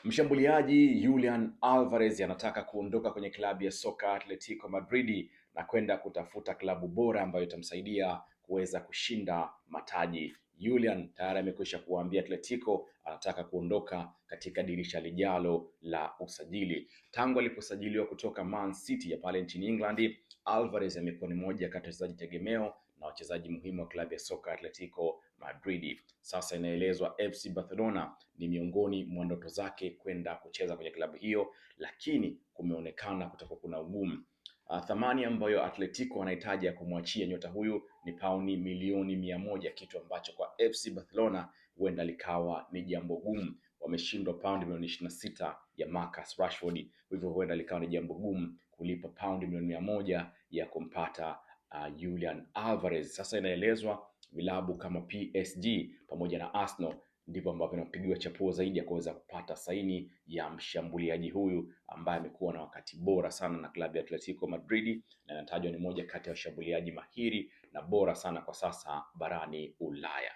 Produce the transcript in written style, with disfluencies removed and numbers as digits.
Mshambuliaji Julian Alvarez anataka kuondoka kwenye klabu ya soka Atletico Madrid na kwenda kutafuta klabu bora ambayo itamsaidia kuweza kushinda mataji. Julian tayari amekwisha kuambia Atletico anataka kuondoka katika dirisha lijalo la usajili. Tangu aliposajiliwa kutoka Man City ya pale nchini England, Alvarez amekuwa ni moja kati ya wachezaji tegemeo na wachezaji muhimu wa klabu ya soka Atletico Madrid. Sasa inaelezwa FC Barcelona ni miongoni mwa ndoto zake kwenda kucheza kwenye klabu hiyo, lakini kumeonekana kutakuwa kuna ugumu. Thamani ambayo Atletico wanahitaji ya kumwachia nyota huyu ni pauni milioni 100, kitu ambacho kwa FC Barcelona huenda likawa ni jambo gumu. Wameshindwa paundi milioni 26 ya Marcus Rashford, hivyo huenda likawa ni jambo gumu kulipa paundi milioni 100 ya kumpata Julian Alvarez. Sasa inaelezwa vilabu kama PSG pamoja na Arsenal ndipo ambavyo vinapigiwa chapuo zaidi ya kuweza kupata saini ya mshambuliaji huyu ambaye amekuwa na wakati bora sana na klabu ya Atletico Madrid na anatajwa ni moja kati ya washambuliaji mahiri na bora sana kwa sasa barani Ulaya.